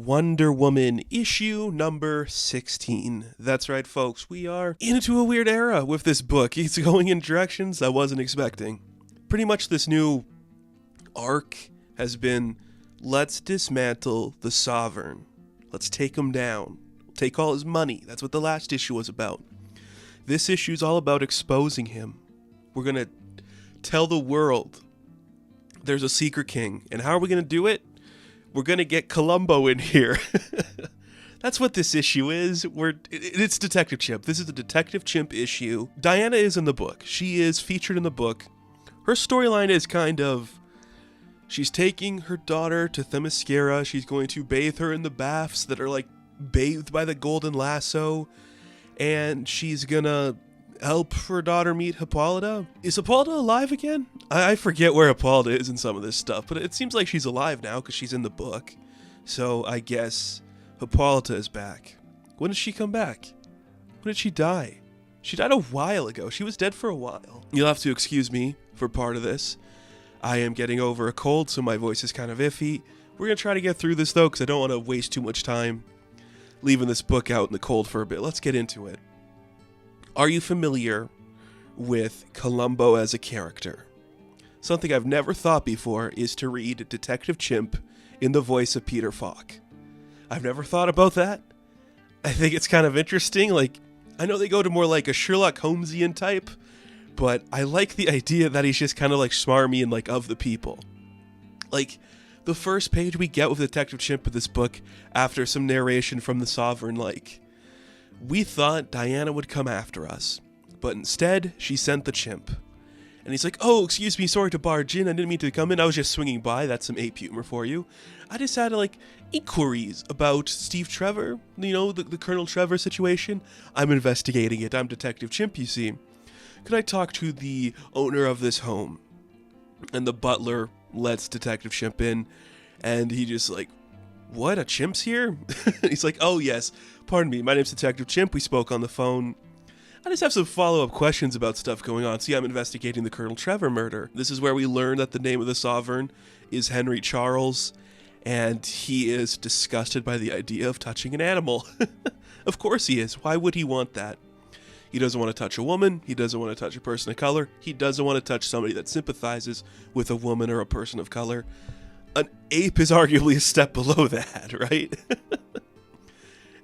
Wonder Woman issue number 16. That's right, folks. We are into a weird era with this book. It's going in directions I wasn't expecting. Pretty much this new arc has been, let's dismantle the Sovereign. Let's take him down. Take all his money. That's what the last issue was about. This issue is all about exposing him. We're going to tell the world there's a secret king. And how are we going to do it? We're going to get Columbo in here. That's what this issue is. It's Detective Chimp. This is the Detective Chimp issue. Diana is in the book. She is featured in the book. Her storyline is kind of, she's taking her daughter to Themyscira. She's going to bathe her in the baths that are like bathed by the golden lasso. And she's going to help her daughter meet Hippolyta. Is Hippolyta alive again? I forget where Hippolyta is in some of this stuff, but it seems like she's alive now because she's in the book. So I guess Hippolyta is back. When did she come back? When did she die? She died a while ago. She was dead for a while. You'll have to excuse me for part of this. I am getting over a cold, so my voice is kind of iffy. We're going to try to get through this, though, because I don't want to waste too much time leaving this book out in the cold for a bit. Let's get into it. Are you familiar with Columbo as a character? Something I've never thought before is to read Detective Chimp in the voice of Peter Falk. I've never thought about that. I think it's kind of interesting. Like, I know they go to more like a Sherlock Holmesian type, but I like the idea that he's just kind of like smarmy and like of the people. Like, the first page we get with Detective Chimp of this book, after some narration from the Sovereign, like, we thought Diana would come after us, but instead, she sent the chimp. And he's like, oh, excuse me, sorry to barge in, I didn't mean to come in, I was just swinging by, that's some ape humor for you. I just had, like, inquiries about Steve Trevor, you know, the Colonel Trevor situation. I'm investigating it, I'm Detective Chimp, you see. Could I talk to the owner of this home? And the butler lets Detective Chimp in, and he just like, what, a chimp's here? He's like, oh yes, pardon me, my name's Detective Chimp, we spoke on the phone. I just have some follow-up questions about stuff going on. See, I'm investigating the Colonel Trevor murder. This is where we learn that the name of the Sovereign is Henry Charles, and he is disgusted by the idea of touching an animal. Of course he is. Why would he want that? He doesn't want to touch a woman, he doesn't want to touch a person of color, he doesn't want to touch somebody that sympathizes with a woman or a person of color. An ape is arguably a step below that, right?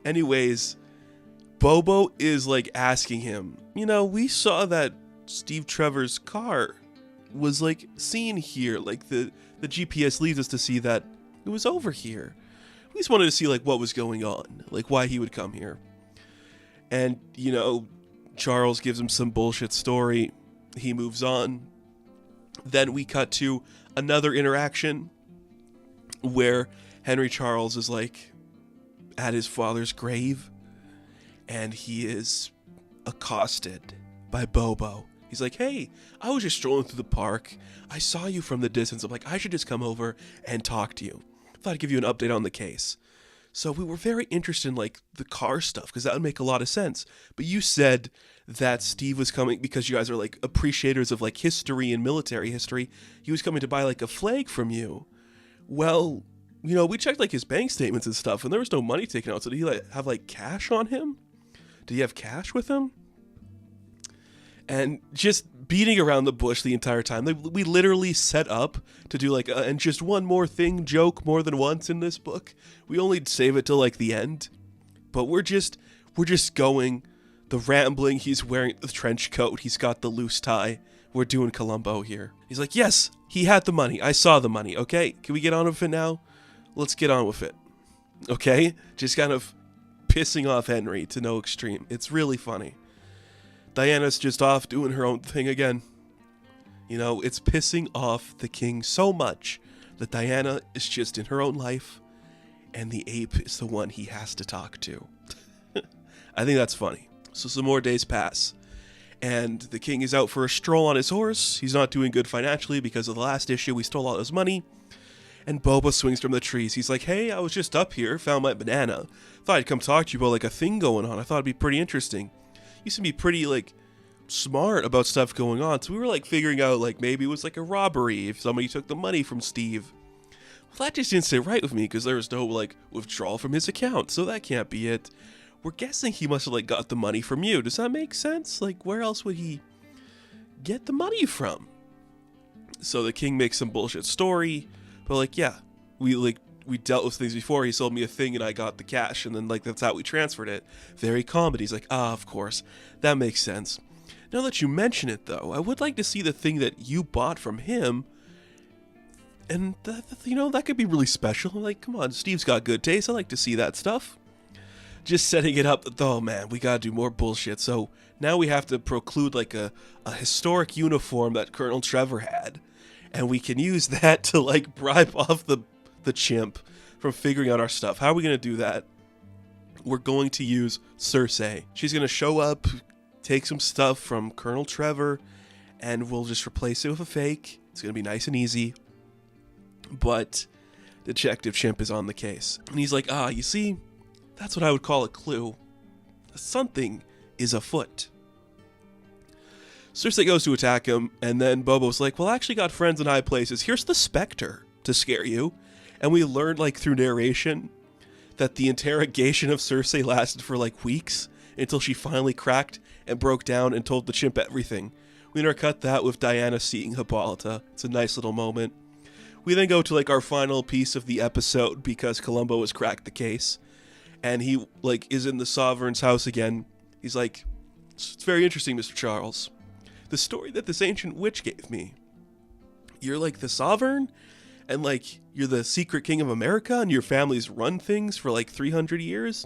Anyways, Bobo is like asking him, you know, we saw that Steve Trevor's car was like seen here, like the GPS leads us to see that it was over here. We just wanted to see like what was going on, like why he would come here. And, you know, Charles gives him some bullshit story. He moves on. Then we cut to another interaction where Henry Charles is like at his father's grave and he is accosted by Bobo. He's like, hey, I was just strolling through the park. I saw you from the distance. I'm like, I should just come over and talk to you. Thought I'd give you an update on the case. So we were very interested in like the car stuff because that would make a lot of sense. But you said that Steve was coming because you guys are like appreciators of like history and military history. He was coming to buy like a flag from you. Well, you know, we checked like his bank statements and stuff and there was no money taken out. So did he like have like cash on him? Did he have cash with him? And just beating around the bush the entire time. We literally set up to do like and just one more thing joke more than once in this book. We only save it till like the end. But we're just going, the rambling, he's wearing the trench coat, he's got the loose tie. We're doing Columbo here. He's like, yes, he had the money. I saw the money. Okay, can we get on with it now? Let's get on with it. Okay? Just kind of pissing off Henry to no extreme. It's really funny. Diana's just off doing her own thing again. You know, it's pissing off the king so much that Diana is just in her own life and the ape is the one he has to talk to. I think that's funny. So some more days pass and the king is out for a stroll on his horse. He's not doing good financially because of the last issue. We stole all his money. And Boba swings from the trees. He's like, hey, I was just up here, found my banana. Thought I'd come talk to you about like a thing going on. I thought it'd be pretty interesting. Used to be pretty like smart about stuff going on. So we were like figuring out like maybe it was like a robbery if somebody took the money from Steve. Well, that just didn't sit right with me because there was no, like, withdrawal from his account, so that can't be it. We're guessing he must have, like, got the money from you. Does that make sense? Like, where else would he get the money from? So the king makes some bullshit story, but, like, yeah, we dealt with things before. He sold me a thing and I got the cash, and then, like, that's how we transferred it. Very comedy. He's like, of course. That makes sense. Now that you mention it, though, I would like to see the thing that you bought from him. And, that could be really special. Like, come on, Steve's got good taste. I like to see that stuff. Just setting it up, oh man, we gotta do more bullshit. So now we have to proclude, like, a historic uniform that Colonel Trevor had. And we can use that to, like, bribe off the chimp from figuring out our stuff. How are we gonna do that? We're going to use Cersei. She's gonna show up, take some stuff from Colonel Trevor, and we'll just replace it with a fake. It's gonna be nice and easy. But Detective Chimp is on the case. And he's like, you see, that's what I would call a clue. Something is afoot. Cersei goes to attack him, and then Bobo's like, well, I actually got friends in high places. Here's the Spectre to scare you. And we learned, like, through narration that the interrogation of Cersei lasted for, like, weeks until she finally cracked and broke down and told the chimp everything. We intercut that with Diana seeing Hippolyta. It's a nice little moment. We then go to, like, our final piece of the episode because Columbo has cracked the case. And he, like, is in the Sovereign's house again. He's like, it's very interesting, Mr. Charles. The story that this ancient witch gave me. You're, like, the Sovereign? And, like, you're the secret king of America and your family's run things for, like, 300 years?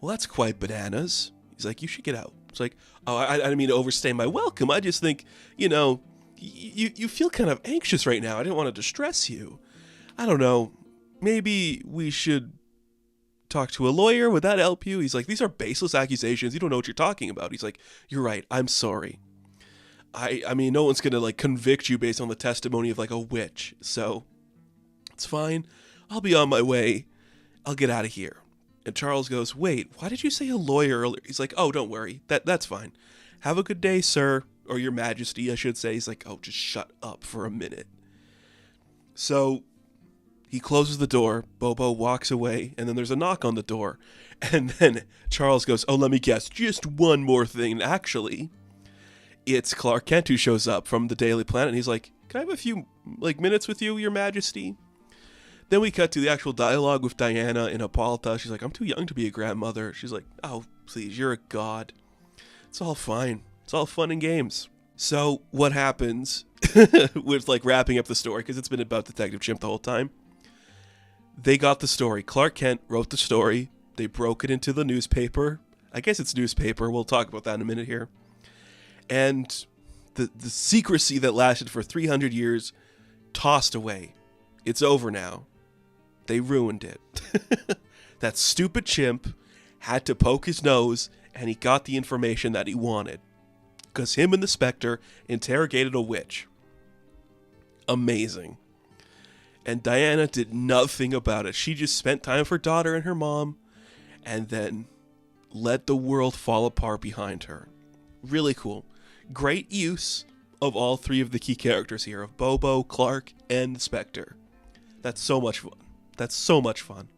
Well, that's quite bananas. He's like, you should get out. It's like, I didn't mean to overstay my welcome. I just think, you feel kind of anxious right now. I didn't want to distress you. I don't know. Maybe we should talk to a lawyer. Would that help you? He's like, these are baseless accusations. You don't know what you're talking about. He's like, you're right. I'm sorry. I mean, no one's going to, like, convict you based on the testimony of, like, a witch. So it's fine. I'll be on my way. I'll get out of here. And Charles goes, wait, why did you say a lawyer earlier? He's like, oh, don't worry. That's fine. Have a good day, sir. Or your majesty, I should say. He's like, oh, just shut up for a minute. So he closes the door. Bobo walks away. And then there's a knock on the door. And then Charles goes, oh, let me guess. Just one more thing. And actually, it's Clark Kent who shows up from the Daily Planet. And he's like, can I have a few, like, minutes with you, your majesty? Then we cut to the actual dialogue with Diana and Hippolyta. She's like, I'm too young to be a grandmother. She's like, oh, please, you're a god. It's all fine. It's all fun and games. So what happens with, like, wrapping up the story, because it's been about Detective Chimp the whole time. They got the story. Clark Kent wrote the story. They broke it into the newspaper. I guess it's newspaper. We'll talk about that in a minute here. And the secrecy that lasted for 300 years tossed away. It's over now. They ruined it. That stupid chimp had to poke his nose, and he got the information that he wanted. Because him and the Spectre interrogated a witch. Amazing. And Diana did nothing about it. She just spent time with her daughter and her mom, and then let the world fall apart behind her. Really cool. Great use of all three of the key characters here, of Bobo, Clark, and the Spectre. That's so much fun. That's so much fun.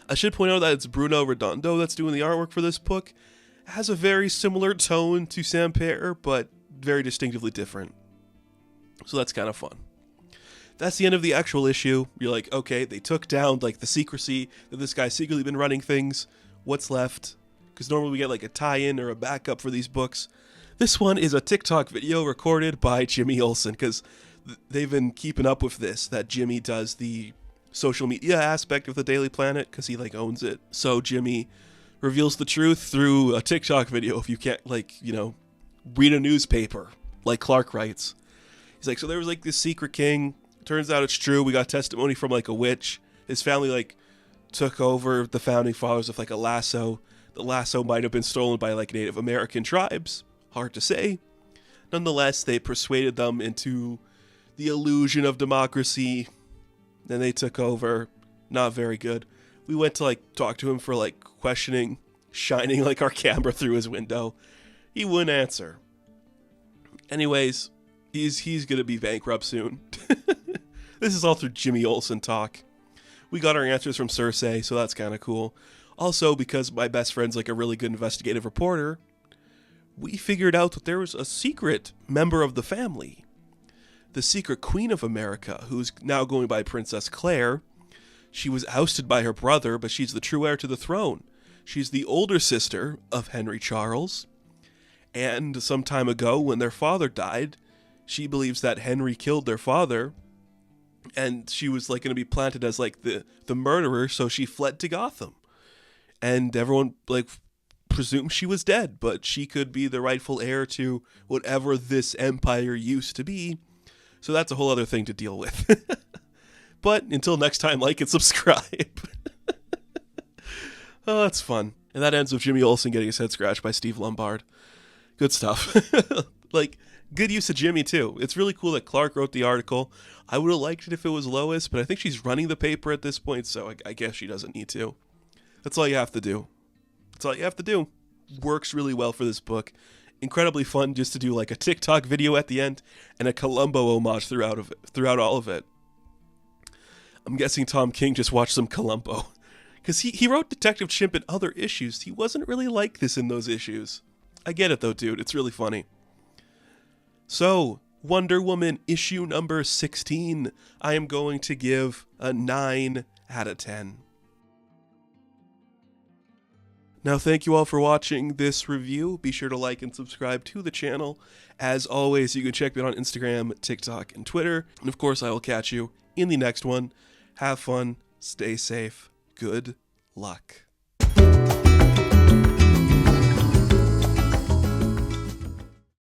I should point out that it's Bruno Redondo that's doing the artwork for this book. It has a very similar tone to Sampere, but very distinctively different. So that's kind of fun. That's the end of the actual issue. You're like, okay, they took down, like, the secrecy that this guy's secretly been running things. What's left? Because normally we get, like, a tie-in or a backup for these books. This one is a TikTok video recorded by Jimmy Olsen, because they've been keeping up with this, that Jimmy does the social media aspect of the Daily Planet, because he, like, owns it. So Jimmy reveals the truth through a TikTok video if you can't, like, read a newspaper, like Clark writes. He's like, so there was, like, this secret king. Turns out it's true. We got testimony from, like, a witch. His family, like, took over the founding fathers with, like, a lasso. The lasso might have been stolen by, like, Native American tribes. Hard to say. Nonetheless, they persuaded them into the illusion of democracy. Then they took over. Not very good. We went to, like, talk to him for, like, questioning, shining, like, our camera through his window. He wouldn't answer. Anyways, he's gonna be bankrupt soon. This is all through Jimmy Olsen talk. We got our answers from Cersei, so that's kind of cool. Also, because my best friend's like a really good investigative reporter, we figured out that there was a secret member of the family. The secret Queen of America, who's now going by Princess Claire. She was ousted by her brother, but she's the true heir to the throne. She's the older sister of Henry Charles. And some time ago, when their father died, she believes that Henry killed their father, and she was like going to be planted as like the murderer, so she fled to Gotham. And everyone like presumed she was dead, but she could be the rightful heir to whatever this empire used to be. So that's a whole other thing to deal with. But until next time, like and subscribe. Oh, that's fun. And that ends with Jimmy Olsen getting his head scratched by Steve Lombard. Good stuff. Like, good use of Jimmy, too. It's really cool that Clark wrote the article. I would have liked it if it was Lois, but I think she's running the paper at this point, so I guess she doesn't need to. That's all you have to do. That's all you have to do. Works really well for this book. Incredibly fun just to do like a TikTok video at the end and a Columbo homage throughout all of it. I'm guessing Tom King just watched some Columbo. Because he wrote Detective Chimp in other issues. He wasn't really like this in those issues. I get it though, dude. It's really funny. So, Wonder Woman issue number 16. I am going to give a 9 out of 10. Now, thank you all for watching this review. Be sure to like and subscribe to the channel. As always, you can check me out on Instagram, TikTok, and Twitter. And of course, I will catch you in the next one. Have fun. Stay safe. Good luck.